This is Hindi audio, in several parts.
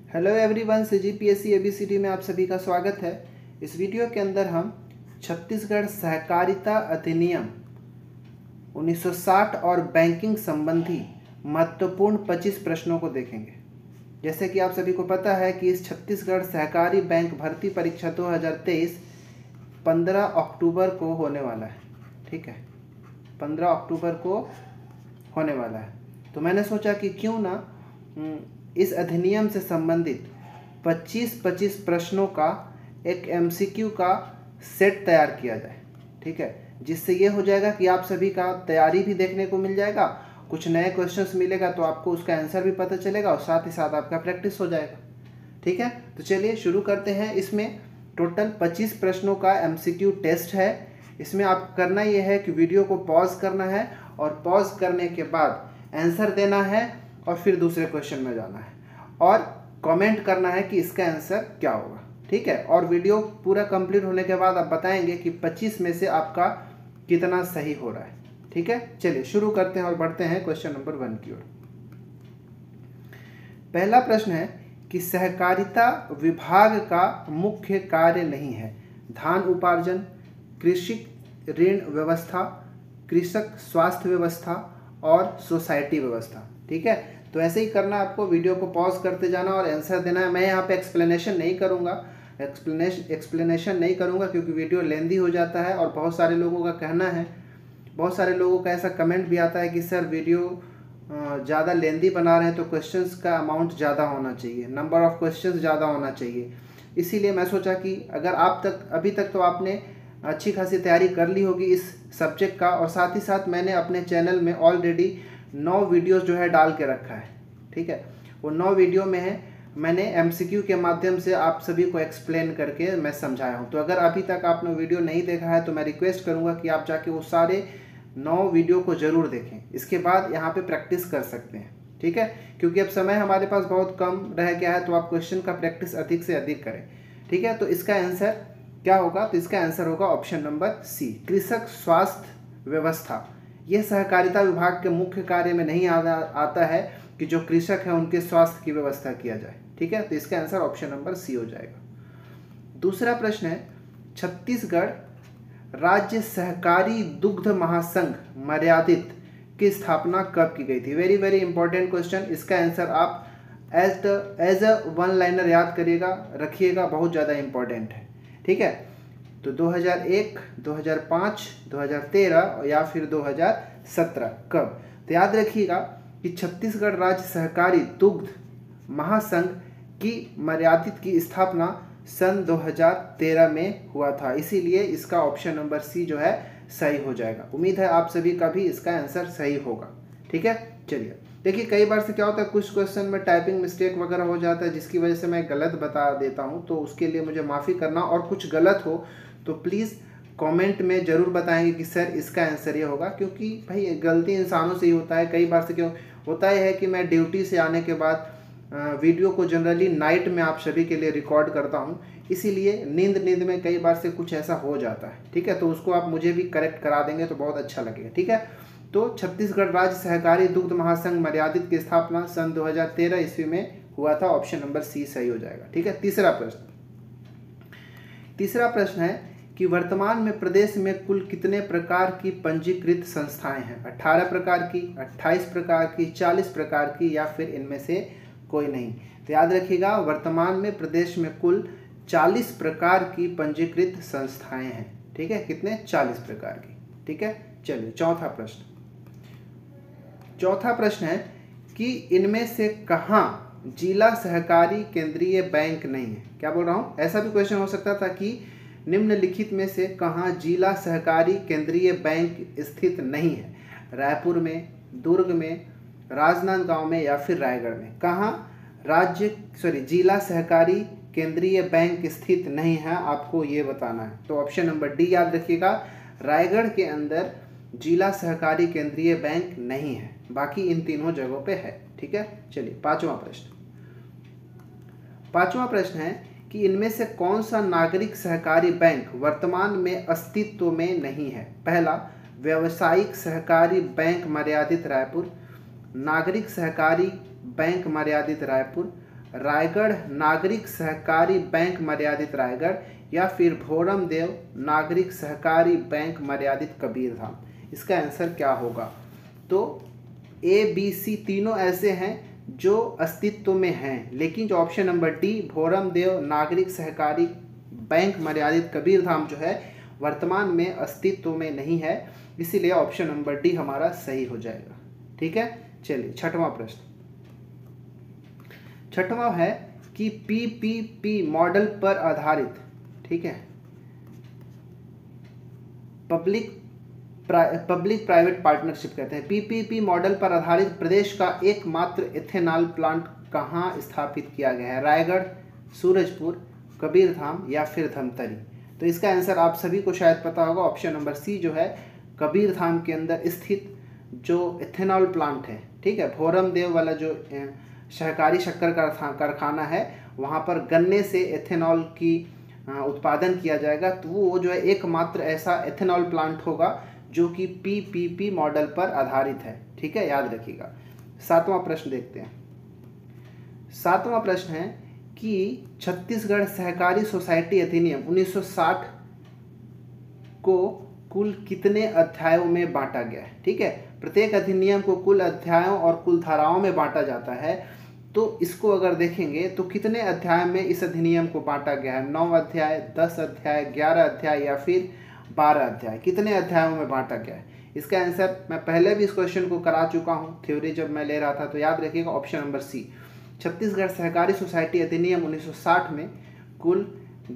हेलो एवरीवन, सीजीपीएससी एबीसीडी में आप सभी का स्वागत है। इस वीडियो के अंदर हम छत्तीसगढ़ सहकारिता अधिनियम 1960 और बैंकिंग संबंधी महत्वपूर्ण 25 प्रश्नों को देखेंगे। जैसे कि आप सभी को पता है कि इस छत्तीसगढ़ सहकारी बैंक भर्ती परीक्षा 2023 15 अक्टूबर को होने वाला है। ठीक है, 15 अक्टूबर को होने वाला है। तो मैंने सोचा कि क्यों ना इस अधिनियम से संबंधित 25 प्रश्नों का एक एमसीक्यू का सेट तैयार किया जाए। ठीक है, जिससे ये हो जाएगा कि आप सभी का तैयारी भी देखने को मिल जाएगा, कुछ नए क्वेश्चंस मिलेगा तो आपको उसका आंसर भी पता चलेगा और साथ ही साथ आपका प्रैक्टिस हो जाएगा। ठीक है, तो चलिए शुरू करते हैं। इसमें टोटल 25 प्रश्नों का एमसीक्यू टेस्ट है। इसमें आप करना ये है कि वीडियो को पॉज करना है और पॉज करने के बाद आंसर देना है और फिर दूसरे क्वेश्चन में जाना है और कमेंट करना है कि इसका आंसर क्या होगा। ठीक है, और वीडियो पूरा कंप्लीट होने के बाद आप बताएंगे कि 25 में से आपका कितना सही हो रहा है। ठीक है, चलिए शुरू करते हैं और बढ़ते हैं क्वेश्चन नंबर 1 की ओर। पहला प्रश्न है कि सहकारिता विभाग का मुख्य कार्य नहीं है धान उपार्जन, कृषि ऋण व्यवस्था, कृषक स्वास्थ्य व्यवस्था और सोसाइटी व्यवस्था। ठीक है, तो ऐसे ही करना, आपको वीडियो को पॉज करते जाना और आंसर देना है। मैं यहाँ पे एक्सप्लेनेशन नहीं करूँगा क्योंकि वीडियो लेंदी हो जाता है और बहुत सारे लोगों का कहना है, बहुत सारे लोगों का ऐसा कमेंट भी आता है कि सर वीडियो ज़्यादा लेंदी बना रहे हैं तो क्वेश्चंस का अमाउंट ज़्यादा होना चाहिए, नंबर ऑफ़ क्वेश्चंस ज़्यादा होना चाहिए। इसीलिए मैं सोचा कि अगर अभी तक तो आपने अच्छी खासी तैयारी कर ली होगी इस सब्जेक्ट का, और साथ ही साथ मैंने अपने चैनल में ऑलरेडी 9 वीडियोस जो है डाल के रखा है। ठीक है, वो 9 वीडियो में है, मैंने एमसीक्यू के माध्यम से आप सभी को एक्सप्लेन करके मैं समझाया हूँ। तो अगर अभी तक आपने वीडियो नहीं देखा है तो मैं रिक्वेस्ट करूँगा कि आप जाके वो सारे 9 वीडियो को ज़रूर देखें, इसके बाद यहाँ पे प्रैक्टिस कर सकते हैं। ठीक है, क्योंकि अब समय हमारे पास बहुत कम रह गया है, तो आप क्वेश्चन का प्रैक्टिस अधिक से अधिक करें। ठीक है, तो इसका आंसर क्या होगा? तो इसका आंसर होगा ऑप्शन नंबर सी, कृषक स्वास्थ्य व्यवस्था। यह सहकारिता विभाग के मुख्य कार्य में नहीं आता है कि जो कृषक है उनके स्वास्थ्य की व्यवस्था किया जाए। ठीक है, तो इसका आंसर ऑप्शन नंबर सी हो जाएगा। दूसरा प्रश्न है, छत्तीसगढ़ राज्य सहकारी दुग्ध महासंघ मर्यादित की स्थापना कब की गई थी? Very very important question. इसका आंसर आप एज अ वन लाइनर याद करिएगा, रखिएगा, बहुत ज़्यादा इंपॉर्टेंट है। ठीक है, तो 2001, 2005, 2013 या फिर 2017 कब? तो याद रखिएगा कि छत्तीसगढ़ राज्य सहकारी दुग्ध महासंघ की मर्यादित की स्थापना सन 2013 में हुआ था, इसीलिए इसका ऑप्शन नंबर सी जो है सही हो जाएगा। उम्मीद है आप सभी का भी इसका आंसर सही होगा। ठीक है, चलिए देखिए, कई बार से क्या होता है, कुछ क्वेश्चन में टाइपिंग मिस्टेक वगैरह हो जाता है जिसकी वजह से मैं गलत बता देता हूं, तो उसके लिए मुझे माफ़ी करना। और कुछ गलत हो तो प्लीज़ कमेंट में ज़रूर बताएंगे कि सर इसका आंसर ये होगा, क्योंकि भाई गलती इंसानों से ही होता है। कई बार से क्यों होता है कि मैं ड्यूटी से आने के बाद वीडियो को जनरली नाइट में आप सभी के लिए रिकॉर्ड करता हूं, इसीलिए नींद में कई बार से कुछ ऐसा हो जाता है। ठीक है, तो उसको आप मुझे भी करेक्ट करा देंगे तो बहुत अच्छा लगेगा। ठीक है, तो छत्तीसगढ़ राज्य सहकारी दुग्ध महासंघ मर्यादित की स्थापना सन 2013 ईस्वी में हुआ था, ऑप्शन नंबर सी सही हो जाएगा। ठीक है, तीसरा प्रश्न है कि वर्तमान में प्रदेश में कुल कितने प्रकार की पंजीकृत संस्थाएं हैं? 18 प्रकार की, 28 प्रकार की, 40 प्रकार की या फिर इनमें से कोई नहीं? तो याद रखिएगा, वर्तमान में प्रदेश में कुल 40 प्रकार की पंजीकृत संस्थाएं हैं। ठीक है, कितने? 40 प्रकार की। ठीक है, चलिए चौथा प्रश्न है कि इनमें से कहाँ जिला सहकारी केंद्रीय बैंक नहीं है? क्या बोल रहा हूँ, ऐसा भी क्वेश्चन हो सकता था कि निम्नलिखित में से कहाँ जिला सहकारी केंद्रीय बैंक स्थित नहीं है? रायपुर में, दुर्ग में, राजनांदगांव में या फिर रायगढ़ में? कहाँ जिला सहकारी केंद्रीय बैंक स्थित नहीं है, आपको ये बताना है। तो ऑप्शन नंबर डी याद रखिएगा, रायगढ़ के अंदर जिला सहकारी केंद्रीय बैंक नहीं है, बाकी इन तीनों जगहों पे है। ठीक है, चलिए पांचवा प्रश्न है कि इनमें से कौन सा नागरिक सहकारी बैंक वर्तमान में अस्तित्व में नहीं है? पहला, व्यावसायिक सहकारी बैंक मर्यादित रायपुर, नागरिक सहकारी बैंक मर्यादित रायपुर, रायगढ़ नागरिक सहकारी बैंक मर्यादित रायगढ़ या फिर भोरम देव नागरिक सहकारी बैंक मर्यादित कबीरधाम। इसका आंसर क्या होगा? तो ए बी सी तीनों ऐसे हैं जो अस्तित्व में हैं, लेकिन जो ऑप्शन नंबर डी भोरम देव नागरिक सहकारी बैंक मर्यादित कबीरधाम जो है वर्तमान में अस्तित्व में नहीं है, इसीलिए ऑप्शन नंबर डी हमारा सही हो जाएगा। ठीक है, चलिए छठवां प्रश्न। छठवां है कि पीपीपी मॉडल पर आधारित, ठीक है, पब्लिक प्राइवेट पार्टनरशिप कहते हैं, पीपीपी मॉडल पर आधारित प्रदेश का एकमात्र इथेनॉल प्लांट कहाँ स्थापित किया गया है? रायगढ़, सूरजपुर, कबीरधाम या फिर धमतरी। तो इसका आंसर आप सभी को शायद पता होगा, ऑप्शन नंबर सी जो है कबीरधाम के अंदर स्थित जो इथेनॉल प्लांट है, ठीक है, भोरम देव वाला जो सहकारी शक्कर कारखाना है, वहाँ पर गन्ने से एथेनॉल की उत्पादन किया जाएगा। तो वो जो है एकमात्र ऐसा एथेनॉल प्लांट होगा जो कि पीपीपी मॉडल पर आधारित है। ठीक है, याद रखिएगा। सातवां प्रश्न देखते हैं। सातवां प्रश्न है कि छत्तीसगढ़ सहकारी सोसाइटी अधिनियम 1960 को कुल कितने अध्यायों में बांटा गया है? ठीक है, प्रत्येक अधिनियम को कुल अध्यायों और कुल धाराओं में बांटा जाता है। तो इसको अगर देखेंगे तो कितने अध्याय में इस अधिनियम को बांटा गया है? 9 अध्याय, 10 अध्याय, 11 अध्याय या फिर 12 अध्याय? कितने अध्यायों में बांटा गया है? इसका आंसर मैं पहले भी इस क्वेश्चन को करा चुका हूँ थ्योरी जब मैं ले रहा था, तो याद रखिएगा ऑप्शन नंबर सी। छत्तीसगढ़ सहकारी सोसाइटी अधिनियम 1960 में कुल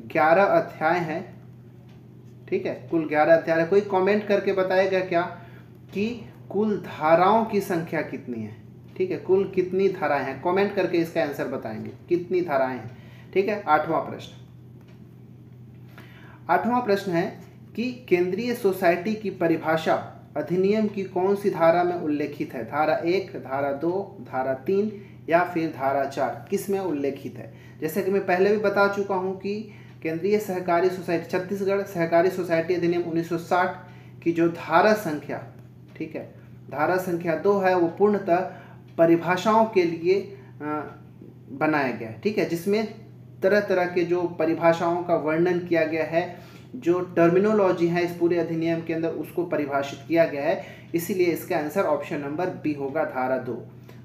11 अध्याय हैं। ठीक है, कुल 11 अध्याय। कोई कमेंट करके बताएगा क्या कि कुल धाराओं की संख्या कितनी है? ठीक है, कुल कितनी धाराएं हैं? कमेंट करके इसका आंसर बताएंगे कितनी धाराएं हैं। ठीक है, आठवां प्रश्न। आठवां प्रश्न है कि केंद्रीय सोसाइटी की परिभाषा अधिनियम की कौन सी धारा में उल्लेखित है? धारा 1, धारा 2, धारा 3 या फिर धारा 4? किस में उल्लेखित है? जैसे कि मैं पहले भी बता चुका हूं कि केंद्रीय सहकारी सोसाइटी छत्तीसगढ़ सहकारी सोसाइटी अधिनियम 1960 की जो धारा संख्या, ठीक है, धारा संख्या 2 है, वो पूर्णतः परिभाषाओं के लिए बनाया गया है। ठीक है, जिसमें तरह तरह के जो परिभाषाओं का वर्णन किया गया है, जो टर्मिनोलॉजी है इस पूरे अधिनियम के अंदर उसको परिभाषित किया गया है। इसीलिए इसका आंसर ऑप्शन नंबर बी होगा, धारा 2।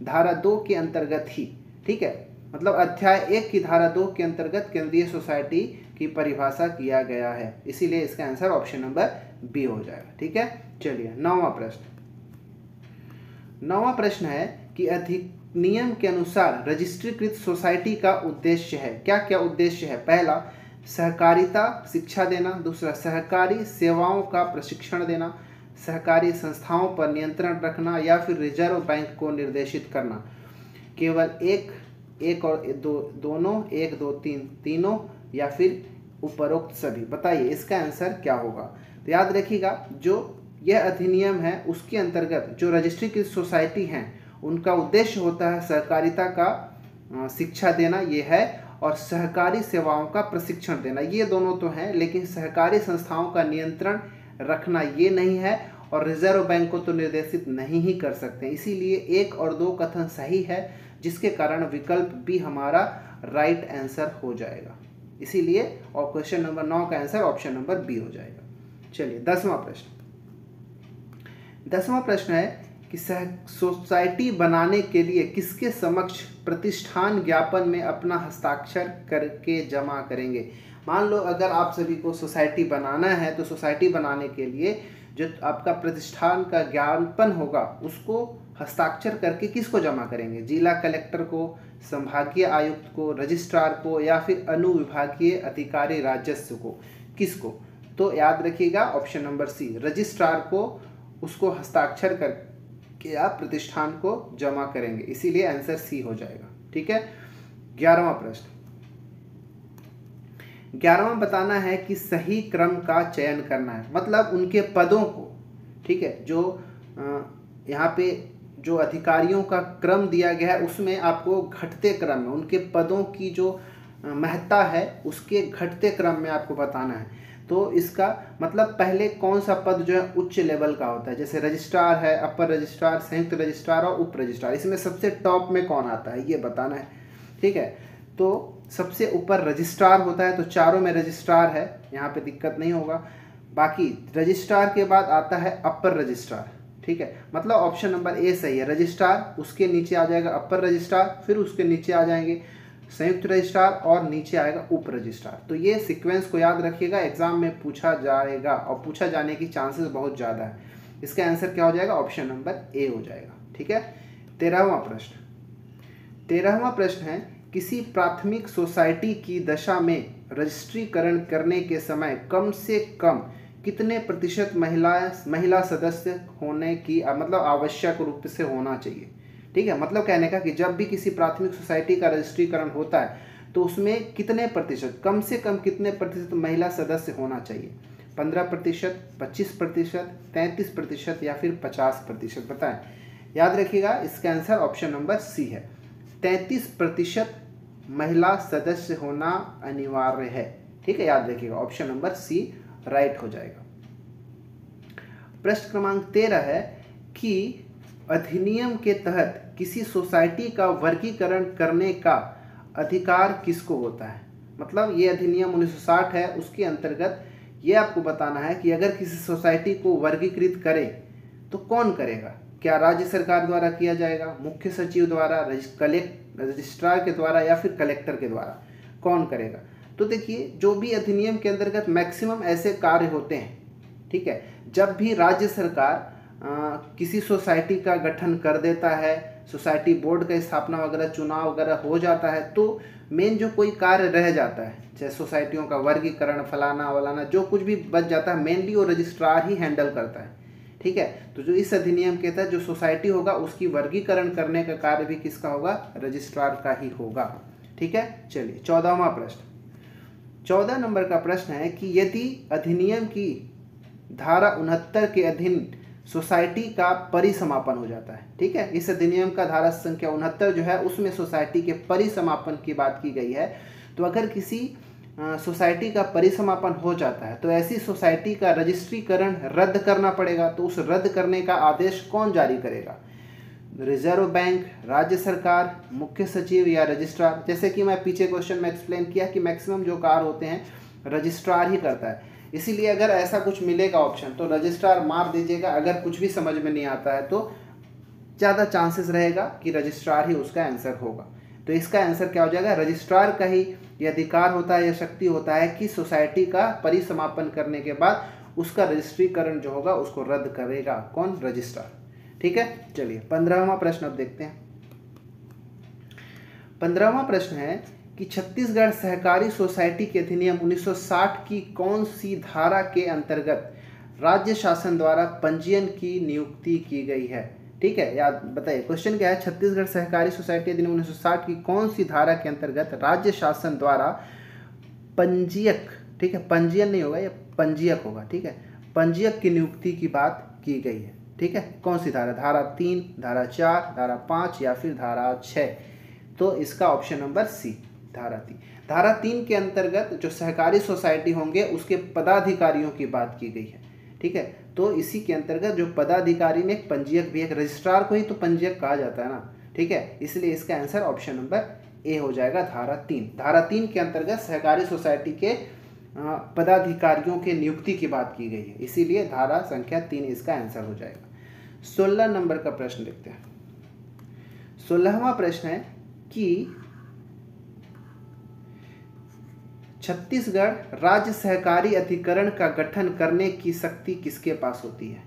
धारा 2 के अंतर्गत ही, ठीक है, मतलब अध्याय 1 की धारा 2 के अंतर्गत केंद्रीय सोसाइटी की परिभाषा किया गया है, इसीलिए इसका आंसर ऑप्शन नंबर बी हो जाएगा। ठीक है, चलिए नौवां प्रश्न। नौवां प्रश्न है कि अधिनियम के अनुसार रजिस्ट्रीकृत सोसाइटी का उद्देश्य है। क्या क्या उद्देश्य है? पहला, सहकारिता शिक्षा देना। दूसरा, सहकारी सेवाओं का प्रशिक्षण देना। सहकारी संस्थाओं पर नियंत्रण रखना या फिर रिजर्व बैंक को निर्देशित करना। केवल एक और दोनों, 1, 2, 3 तीनों या फिर उपरोक्त सभी? बताइए इसका आंसर क्या होगा? तो याद रखिएगा, जो यह अधिनियम है उसके अंतर्गत जो रजिस्ट्रीकृत सोसाइटी हैं उनका उद्देश्य होता है सहकारिता का शिक्षा देना, ये है, और सहकारी सेवाओं का प्रशिक्षण देना, ये दोनों तो हैं, लेकिन सहकारी संस्थाओं का नियंत्रण रखना ये नहीं है, और रिजर्व बैंक को तो निर्देशित नहीं ही कर सकते। इसीलिए 1 और 2 कथन सही है, जिसके कारण विकल्प बी हमारा राइट आंसर हो जाएगा। इसीलिए और क्वेश्चन नंबर 9 का आंसर ऑप्शन नंबर बी हो जाएगा। चलिए 10वां प्रश्न। 10वां प्रश्न है कि सोसाइटी बनाने के लिए किसके समक्ष प्रतिष्ठान ज्ञापन में अपना हस्ताक्षर करके जमा करेंगे? मान लो अगर आप सभी को सोसाइटी बनाना है, तो सोसाइटी बनाने के लिए जो आपका प्रतिष्ठान का ज्ञापन होगा उसको हस्ताक्षर करके किसको जमा करेंगे? जिला कलेक्टर को, संभागीय आयुक्त को, रजिस्ट्रार को या फिर अनुविभागीय अधिकारी राजस्व को? किसको? तो याद रखिएगा ऑप्शन नंबर सी, रजिस्ट्रार को उसको हस्ताक्षर करके आप प्रतिष्ठान को जमा करेंगे, इसीलिए आंसर सी हो जाएगा। ठीक है, 11वां प्रश्न। 11वां बताना है कि सही क्रम का चयन करना है, मतलब उनके पदों को, ठीक है, जो यहाँ पे जो अधिकारियों का क्रम दिया गया है उसमें आपको घटते क्रम में उनके पदों की जो महत्ता है उसके घटते क्रम में आपको बताना है। तो इसका मतलब पहले कौन सा पद जो है उच्च लेवल का होता है, जैसे रजिस्ट्रार है, अपर रजिस्ट्रार, संयुक्त रजिस्ट्रार और उप रजिस्ट्रार, इसमें सबसे टॉप में कौन आता है ये बताना है। ठीक है। तो सबसे ऊपर रजिस्ट्रार होता है, तो चारों में रजिस्ट्रार है, यहाँ पे दिक्कत नहीं होगा। बाकी रजिस्ट्रार के बाद आता है अपर रजिस्ट्रार, ठीक है, मतलब ऑप्शन नंबर ए सही है। रजिस्ट्रार, उसके नीचे आ जाएगा अपर रजिस्ट्रार, फिर उसके नीचे आ जाएंगे संयुक्त रजिस्ट्रार और नीचे आएगा उप रजिस्ट्रार। तो ये सीक्वेंस को याद रखिएगा, एग्जाम में पूछा जाएगा और पूछा जाने की चांसेस बहुत ज़्यादा है। इसका आंसर क्या हो जाएगा? ऑप्शन नंबर ए हो जाएगा, ठीक है। 13वां प्रश्न है, किसी प्राथमिक सोसाइटी की दशा में रजिस्ट्रीकरण करने के समय कम से कम कितने प्रतिशत महिला सदस्य होने की मतलब आवश्यक रूप से होना चाहिए, ठीक है। मतलब कहने का कि जब भी किसी प्राथमिक सोसाइटी का रजिस्ट्रीकरण होता है तो उसमें कितने प्रतिशत, कम से कम कितने प्रतिशत महिला सदस्य होना चाहिए? 15%, 25%, 33% या फिर 50%? बताएं। याद रखिएगा, इसका आंसर ऑप्शन नंबर सी है। 33% महिला सदस्य होना अनिवार्य है, ठीक है, याद रखिएगा, ऑप्शन नंबर सी राइट हो जाएगा। प्रश्न क्रमांक 13 है कि अधिनियम के तहत किसी सोसाइटी का वर्गीकरण करने का अधिकार किसको होता है? मतलब ये अधिनियम 1960 है, उसके अंतर्गत ये आपको बताना है कि अगर किसी सोसाइटी को वर्गीकृत करे तो कौन करेगा? क्या राज्य सरकार द्वारा किया जाएगा, मुख्य सचिव द्वारा, रजिस्ट्रार के द्वारा या फिर कलेक्टर के द्वारा? कौन करेगा? तो देखिए, जो भी अधिनियम के अंतर्गत मैक्सिमम ऐसे कार्य होते हैं, ठीक है, जब भी राज्य सरकार किसी सोसाइटी का गठन कर देता है, सोसाइटी बोर्ड का स्थापना वगैरह, चुनाव वगैरह हो जाता है, तो मेन जो कोई कार्य रह जाता है, चाहे सोसाइटियों का वर्गीकरण, फलाना वलाना, जो कुछ भी बच जाता है, मेनली वो रजिस्ट्रार ही हैंडल करता है, ठीक है। तो जो इस अधिनियम के तहत जो सोसाइटी होगा उसकी वर्गीकरण करने का कार्य भी किसका होगा? रजिस्ट्रार का ही होगा, ठीक है। चलिए 14वां प्रश्न, 14 नंबर का प्रश्न है कि यदि अधिनियम की धारा 69 के अधीन सोसाइटी का परिसमापन हो जाता है, ठीक है, इस अधिनियम का धारा संख्या 69 जो है उसमें सोसाइटी के परिसमापन की बात की गई है। तो अगर किसी सोसाइटी का परिसमापन हो जाता है तो ऐसी सोसाइटी का रजिस्ट्रीकरण रद्द करना पड़ेगा। तो उस रद्द करने का आदेश कौन जारी करेगा? रिजर्व बैंक, राज्य सरकार, मुख्य सचिव या रजिस्ट्रार? जैसे कि मैं पीछे क्वेश्चन में एक्सप्लेन किया कि मैक्सिमम जो कार्य होते हैं रजिस्ट्रार ही करता है, इसीलिए अगर ऐसा कुछ मिलेगा ऑप्शन तो रजिस्ट्रार मार दीजिएगा। अगर कुछ भी समझ में नहीं आता है तो ज़्यादा चांसेस रहेगा कि रजिस्ट्रार ही उसका आंसर होगा। तो इसका आंसर क्या हो जाएगा? रजिस्ट्रार का ही ये अधिकार होता है, यह शक्ति होता है कि सोसाइटी का परिसमापन करने के बाद उसका रजिस्ट्रीकरण जो होगा उसको रद्द करेगा। कौन? रजिस्ट्रार, ठीक है। चलिए 15वां प्रश्न अब देखते हैं। 15वां प्रश्न है कि छत्तीसगढ़ सहकारी सोसाइटी के अधिनियम 1960 की कौन सी धारा के अंतर्गत राज्य शासन द्वारा पंजीयन की नियुक्ति की गई है? ठीक है, याद बताइए, क्वेश्चन क्या है? छत्तीसगढ़ सहकारी सोसाइटी अधिनियम 1960 की कौन सी धारा के अंतर्गत राज्य शासन द्वारा पंजीयक, ठीक है, पंजीयन नहीं होगा, यह पंजीयक होगा, ठीक है, पंजीयक की नियुक्ति की बात की गई है, ठीक है। कौन सी धारा? धारा 3, धारा 4, धारा 5 या फिर धारा 6? तो इसका ऑप्शन नंबर सी, धारा 3। धारा 3 के अंतर्गत जो सहकारी सोसाइटी होंगे उसके पदाधिकारियों की बात की गई है, ठीक है। तो इसी के अंतर्गत जो पदाधिकारी में एक पंजीयक भी, एक रजिस्ट्रार को ही तो पंजीयक कहा जाता है ना, ठीक है, इसलिए इसका आंसर ऑप्शन नंबर ए हो जाएगा, धारा 3। धारा 3 के अंतर्गत सहकारी सोसाइटी के पदाधिकारियों के नियुक्ति की बात की गई है, इसीलिए धारा संख्या 3 इसका आंसर हो जाएगा। 16 नंबर का प्रश्न देखते हैं। 16वां प्रश्न है कि छत्तीसगढ़ राज्य सहकारी अधिकरण का गठन करने की शक्ति किसके पास होती है?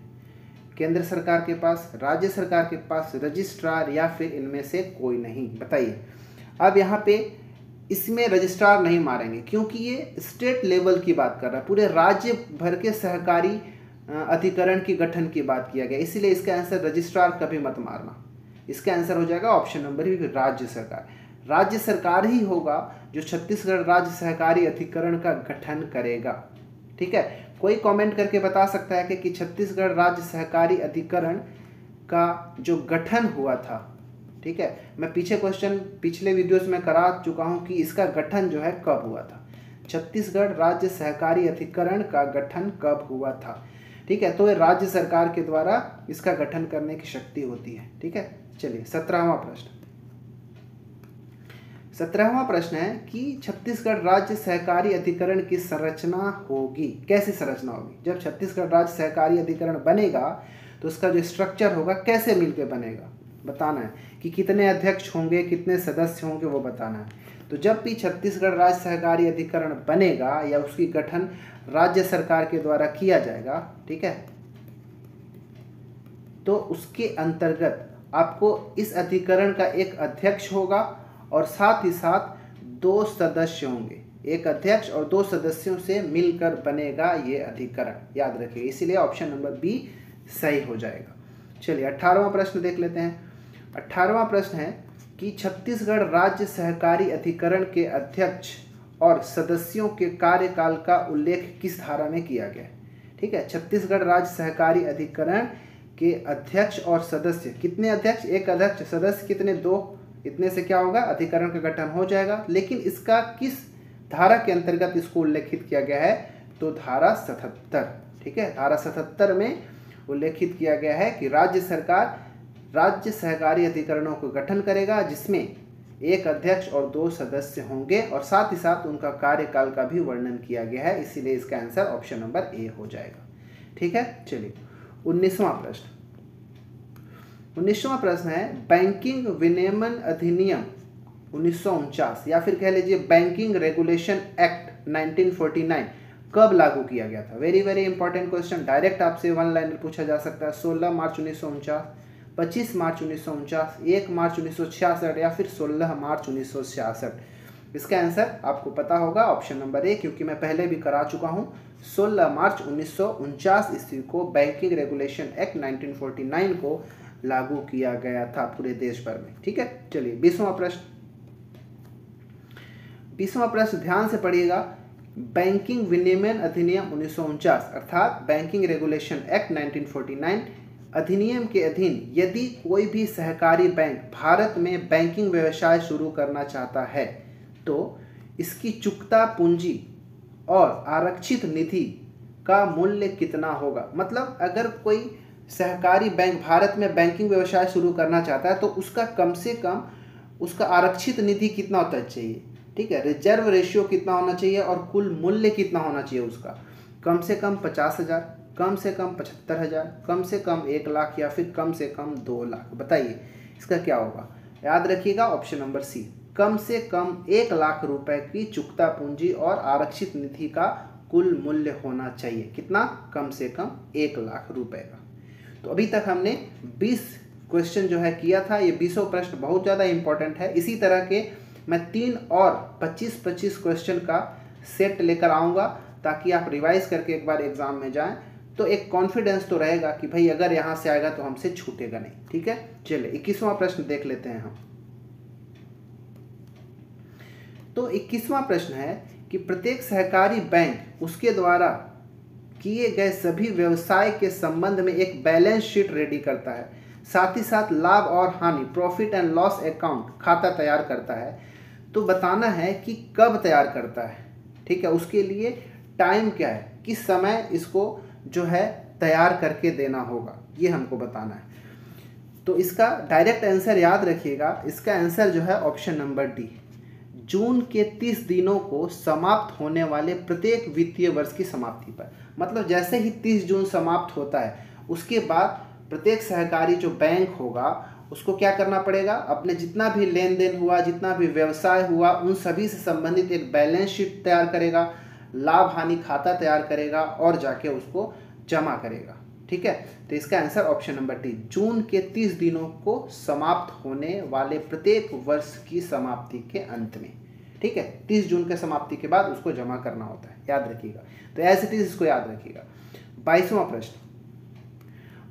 केंद्र सरकार के पास, राज्य सरकार के पास, रजिस्ट्रार या फिर इनमें से कोई नहीं? बताइए। अब यहाँ पे इसमें रजिस्ट्रार नहीं मारेंगे क्योंकि ये स्टेट लेवल की बात कर रहा है, पूरे राज्य भर के सहकारी अधिकरण की गठन की बात किया गया, इसीलिए इसका आंसर रजिस्ट्रार कभी मत मारना। इसका आंसर हो जाएगा ऑप्शन नंबर भी, राज्य सरकार। राज्य सरकार ही होगा जो छत्तीसगढ़ राज्य सहकारी अधिकरण का गठन करेगा, ठीक है। कोई कमेंट करके बता सकता है कि छत्तीसगढ़ राज्य सहकारी अधिकरण का जो गठन हुआ था, ठीक है, मैं पीछे क्वेश्चन पिछले वीडियोस में करा चुका हूं कि इसका गठन जो है कब हुआ था, छत्तीसगढ़ राज्य सहकारी अधिकरण का गठन कब हुआ था, ठीक है। तो ये राज्य सरकार के द्वारा इसका गठन करने की शक्ति होती है, ठीक है। चलिए 17वां प्रश्न। 17वां प्रश्न है कि छत्तीसगढ़ राज्य सहकारी अधिकरण की संरचना होगी। कैसी संरचना होगी? जब छत्तीसगढ़ राज्य सहकारी अधिकरण बनेगा तो उसका जो स्ट्रक्चर होगा कैसे मिलकर बनेगा बताना है, कि कितने अध्यक्ष होंगे, कितने सदस्य होंगे, वो बताना है। तो जब भी छत्तीसगढ़ राज्य सहकारी अधिकरण बनेगा या उसकी गठन राज्य सरकार के द्वारा किया जाएगा, ठीक है, तो उसके अंतर्गत आपको इस अधिकरण का एक अध्यक्ष होगा और साथ ही साथ 2 सदस्य होंगे। एक अध्यक्ष और 2 सदस्यों से मिलकर बनेगा ये अधिकरण, याद रखिए। इसलिए ऑप्शन नंबर बी सही हो जाएगा। चलिए 18वां प्रश्न देख लेते हैं। 18वां प्रश्न है कि छत्तीसगढ़ राज्य सहकारी अधिकरण के अध्यक्ष और सदस्यों के कार्यकाल का उल्लेख किस धारा में किया गया है? ठीक है, छत्तीसगढ़ राज्य सहकारी अधिकरण के अध्यक्ष और सदस्य, कितने अध्यक्ष? एक अध्यक्ष, सदस्य कितने? 2। इतने से क्या होगा? अधिकरण का गठन हो जाएगा। लेकिन इसका किस धारा के अंतर्गत इसको उल्लेखित किया गया है? तो धारा 77, ठीक है, धारा 77 में उल्लेखित किया गया है कि राज्य सरकार राज्य सहकारी अधिकरणों को गठन करेगा जिसमें एक अध्यक्ष और 2 सदस्य होंगे और साथ ही साथ उनका कार्यकाल का भी वर्णन किया गया है। इसीलिए इसका आंसर ऑप्शन नंबर ए हो जाएगा। ठीक है, चलिए 19वां प्रश्न। 19वां प्रश्न है बैंकिंग विनियमन अधिनियम 1949 या फिर कह लीजिए बैंकिंग रेगुलेशन एक्ट 1949 कब लागू किया गया था? Very very important question, direct आपसे 1 लाइनर पूछा जा सकता है। 16 मार्च 1949, 25 मार्च 1949, 1 मार्च 1966 या फिर 16 मार्च 1966। इसका आंसर आपको पता होगा ऑप्शन नंबर ए, क्योंकि मैं पहले भी करा चुका हूं। 16 मार्च 1949 ईस्वी को बैंकिंग रेगुलेशन एक्ट 1949 को लागू किया गया था पूरे देश भर में। ठीक है, चलिए 20वां प्रश्न। 20वां प्रश्न ध्यान से पढ़िएगा। बैंकिंग विनियमन अधिनियम 1949 अर्थात बैंकिंग रेगुलेशन एक्ट 1949 अधिनियम के अधीन यदि कोई भी सहकारी बैंक भारत में बैंकिंग व्यवसाय शुरू करना चाहता है तो इसकी चुकता पूंजी और आरक्षित निधि का मूल्य कितना होगा? मतलब अगर कोई सहकारी बैंक भारत में बैंकिंग व्यवसाय शुरू करना चाहता है तो उसका कम से कम उसका आरक्षित निधि कितना होना चाहिए, ठीक है, रिजर्व रेशियो कितना होना चाहिए और कुल मूल्य कितना होना चाहिए उसका? कम से कम 50,000, कम से कम 75,000, कम से कम 1 लाख या फिर कम से कम 2 लाख। बताइए इसका क्या होगा? याद रखिएगा ऑप्शन नंबर सी, कम से कम 1 लाख रुपए की चुकता पूंजी और आरक्षित निधि का कुल मूल्य होना चाहिए। कितना? कम से कम 1 लाख रुपए का। तो अभी तक हमने 20 क्वेश्चन जो है किया था। ये 20 प्रश्न बहुत ज़्यादा इंपॉर्टेंट है। इसी तरह के मैं 3 और 25-25 क्वेश्चन का सेट लेकर आऊँगा ताकि आप रिवाइज करके एक बार एग्जाम में जाएं तो एक कॉन्फिडेंस तो रहेगा कि भाई अगर यहाँ से आएगा तो हमसे छूटेगा नहीं। ठीक है, चलिए 21वां प्रश्न देख लेते हैं हम। तो 21वां प्रश्न है कि प्रत्येक सहकारी बैंक उसके द्वारा किए गए सभी व्यवसाय के संबंध में एक बैलेंस शीट रेडी करता है, साथ ही साथ लाभ और हानि प्रॉफिट एंड लॉस अकाउंट खाता तैयार करता है। तो बताना है कि कब तैयार करता है, ठीक है, उसके लिए टाइम क्या है, किस समय इसको जो है तैयार करके देना होगा, ये हमको बताना है। तो इसका डायरेक्ट आंसर याद रखिएगा, इसका आंसर जो है ऑप्शन नंबर डी, जून के 30 दिनों को समाप्त होने वाले प्रत्येक वित्तीय वर्ष की समाप्ति पर। मतलब जैसे ही 30 जून समाप्त होता है उसके बाद प्रत्येक सहकारी जो बैंक होगा उसको क्या करना पड़ेगा? अपने जितना भी लेन देन हुआ, जितना भी व्यवसाय हुआ, उन सभी से संबंधित एक बैलेंस शीट तैयार करेगा, लाभ हानि खाता तैयार करेगा और जाके उसको जमा करेगा। ठीक है, तो इसका आंसर ऑप्शन नंबर डी, जून के 30 दिनों को समाप्त होने वाले प्रत्येक वर्ष की समाप्ति के अंत में। ठीक है, 30 जून के समाप्ति के बाद उसको जमा करना होता है, याद रखिएगा। तो एज इट इज इसको याद रखिएगा। 22वां प्रश्न,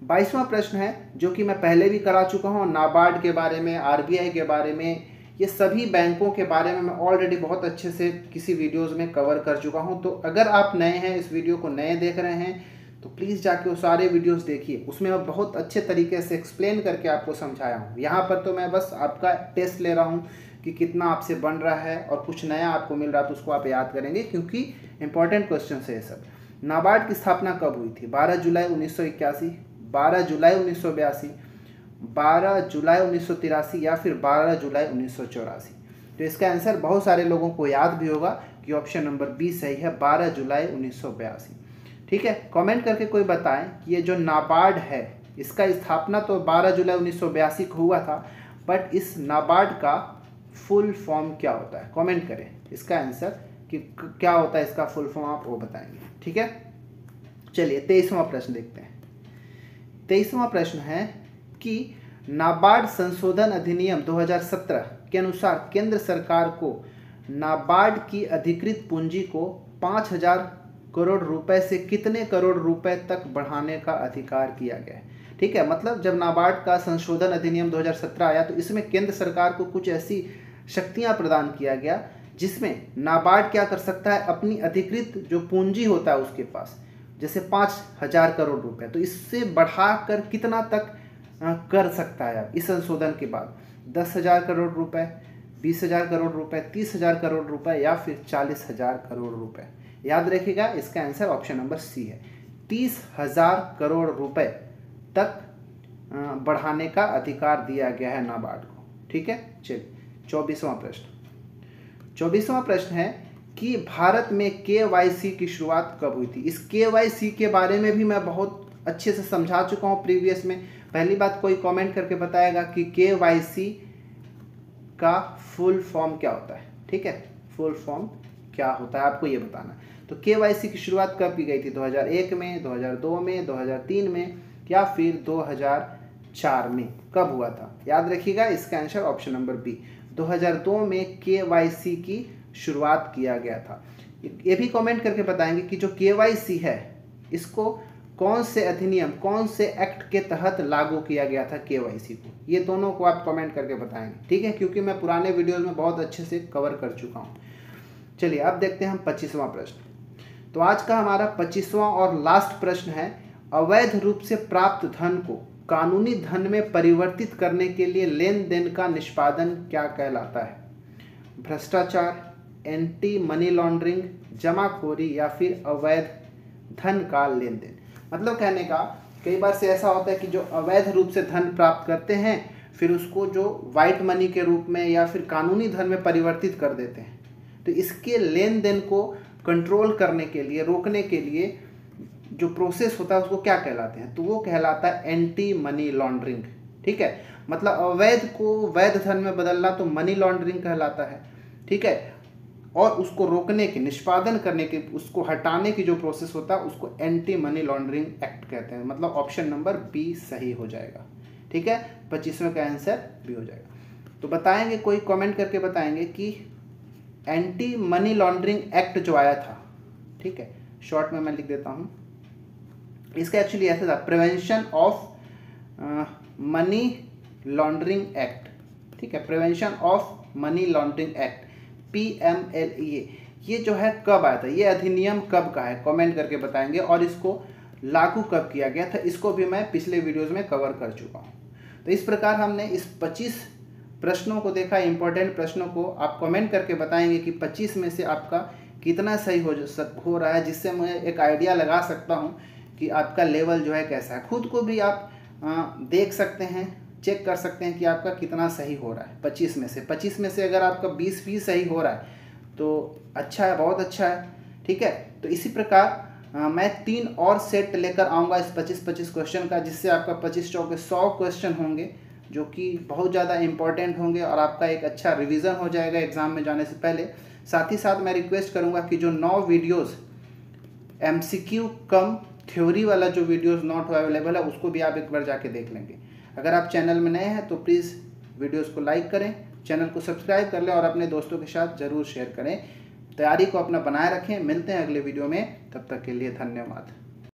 22वां प्रश्न है जो कि मैं पहले भी करा चुका हूँ, नाबार्ड के बारे में, आरबीआई के बारे में, ये सभी बैंकों के बारे में मैं ऑलरेडी बहुत अच्छे से किसी वीडियोस में कवर कर चुका हूँ। तो अगर आप नए हैं, इस वीडियो को नए देख रहे हैं तो प्लीज़ जाके वो सारे वीडियोस देखिए, उसमें मैं बहुत अच्छे तरीके से एक्सप्लेन करके आपको समझाया हूँ। यहाँ पर तो मैं बस आपका टेस्ट ले रहा हूँ कि कितना आपसे बन रहा है और कुछ नया आपको मिल रहा है तो उसको आप याद करेंगे, क्योंकि इंपॉर्टेंट क्वेश्चन है ये सब। नाबार्ड की स्थापना कब हुई थी? 12 जुलाई 1981, 12 जुलाई 1982, 12 जुलाई 1983 या फिर 12 जुलाई 1984। तो इसका आंसर बहुत सारे लोगों को याद भी होगा कि ऑप्शन नंबर बी सही है, 12 जुलाई 1982। ठीक है, कमेंट करके कोई बताएं कि ये जो नाबार्ड है इसका स्थापना तो 12 जुलाई 1982 को हुआ था, बट इस नाबार्ड का फुल फॉर्म क्या होता है। कमेंट करें इसका आंसर कि क्या होता है इसका फुल फॉर्म, आप वो बताएंगे। ठीक है, चलिए 23वां प्रश्न देखते हैं। 23वां प्रश्न है कि नाबार्ड संशोधन अधिनियम 2017 के अनुसार केंद्र सरकार को नाबार्ड की अधिकृत पूंजी को 5,000 करोड़ रुपए से कितने करोड़ रुपए तक बढ़ाने का अधिकार किया गया है। ठीक है, मतलब जब नाबार्ड का संशोधन अधिनियम 2017 आया तो इसमें केंद्र सरकार को कुछ ऐसी शक्तियां प्रदान किया गया जिसमें नाबार्ड क्या कर सकता है, अपनी अधिकृत जो पूंजी होता है उसके पास, जैसे 5,000 करोड़ रुपए, तो इससे बढ़ाकर कितना तक कर सकता है अब इस संशोधन के बाद, 10,000 करोड़ रुपए, 20,000 करोड़ रुपए, 30,000 करोड़ रुपए या फिर 40,000 करोड़ रुपए। याद रखिएगा इसका आंसर ऑप्शन नंबर सी है, 30,000 करोड़ रुपए तक बढ़ाने का अधिकार दिया गया है नाबार्ड को। ठीक है, चलिए 24वां प्रश्न। 24वां प्रश्न है कि भारत में KYC की शुरुआत कब हुई थी। इस KYC के बारे में भी मैं बहुत अच्छे से समझा चुका हूँ प्रीवियस में। पहली बात, कोई कमेंट करके बताएगा कि KYC का फुल फॉर्म क्या होता है। ठीक है, फुल फॉर्म क्या होता है आपको ये बताना। तो KYC की शुरुआत कब की गई थी, 2001 में, 2002 में, 2003 में या फिर 2004 में, कब हुआ था। याद रखिएगा इसका आंसर ऑप्शन नंबर बी, 2002 में KYC की शुरुआत किया गया था। ये भी कमेंट करके बताएंगे कि जो KYC है इसको कौन से अधिनियम, कौन से एक्ट के तहत लागू किया गया था KYC को। ये दोनों को आप कमेंट करके बताएंगे। ठीक है, क्योंकि मैं पुराने वीडियोस में बहुत अच्छे से कवर कर चुका हूँ। चलिए अब देखते हैं हम 25वां प्रश्न। तो आज का हमारा 25वां और लास्ट प्रश्न है, अवैध रूप से प्राप्त धन को कानूनी धन में परिवर्तित करने के लिए लेन देन का निष्पादन क्या कहलाता है। भ्रष्टाचार, एंटी मनी लॉन्ड्रिंग, जमाखोरी या फिर अवैध धन का लेन देन। मतलब कहने का, कई बार से ऐसा होता है कि जो अवैध रूप से धन प्राप्त करते हैं फिर उसको जो वाइट मनी के रूप में या फिर कानूनी धन में परिवर्तित कर देते हैं। तो इसके लेन देन को कंट्रोल करने के लिए, रोकने के लिए जो प्रोसेस होता है उसको क्या कहलाते हैं, तो वो कहलाता है एंटी मनी लॉन्ड्रिंग। ठीक है, मतलब अवैध को वैध धन में बदलना तो मनी लॉन्ड्रिंग कहलाता है। ठीक है, और उसको रोकने के, निष्पादन करने के, उसको हटाने की जो प्रोसेस होता है उसको एंटी मनी लॉन्ड्रिंग एक्ट कहते हैं। मतलब ऑप्शन नंबर बी सही हो जाएगा। ठीक है, 25वें का आंसर बी हो जाएगा। तो बताएंगे, कोई कमेंट करके बताएंगे कि एंटी मनी लॉन्ड्रिंग एक्ट जो आया था, ठीक है, शॉर्ट में मैं लिख देता हूँ, इसका एक्चुअली ऐसा था, prevention of money laundering act. ठीक है, prevention of money laundering act, PMLEA। ये जो है कब आया था, ये अधिनियम कब का है, कमेंट करके बताएंगे। और इसको लागू कब किया गया था, इसको भी मैं पिछले वीडियोस में कवर कर चुका हूँ। तो इस प्रकार हमने इस 25 प्रश्नों को देखा, इंपॉर्टेंट प्रश्नों को। आप कमेंट करके बताएंगे कि 25 में से आपका कितना सही हो रहा है, जिससे मैं एक आइडिया लगा सकता हूँ कि आपका लेवल जो है कैसा है। खुद को भी आप देख सकते हैं, चेक कर सकते हैं कि आपका कितना सही हो रहा है। 25 में से अगर आपका 20 भी सही हो रहा है तो अच्छा है, बहुत अच्छा है। ठीक है, तो इसी प्रकार मैं 3 और सेट लेकर आऊँगा इस 25 क्वेश्चन का, जिससे आपका 25 चौके 100 क्वेश्चन होंगे जो कि बहुत ज़्यादा इंपॉर्टेंट होंगे और आपका एक अच्छा रिवीजन हो जाएगा एग्ज़ाम में जाने से पहले। साथ ही साथ मैं रिक्वेस्ट करूँगा कि जो 9 वीडियोज़ MCQ कम थ्योरी वाला जो वीडियोज़ नोट अवेलेबल है उसको भी आप एक बार जाके देख लेंगे। अगर आप चैनल में नए हैं तो प्लीज़ वीडियोस को लाइक करें, चैनल को सब्सक्राइब कर लें और अपने दोस्तों के साथ ज़रूर शेयर करें। तैयारी को अपना बनाए रखें। मिलते हैं अगले वीडियो में, तब तक के लिए धन्यवाद।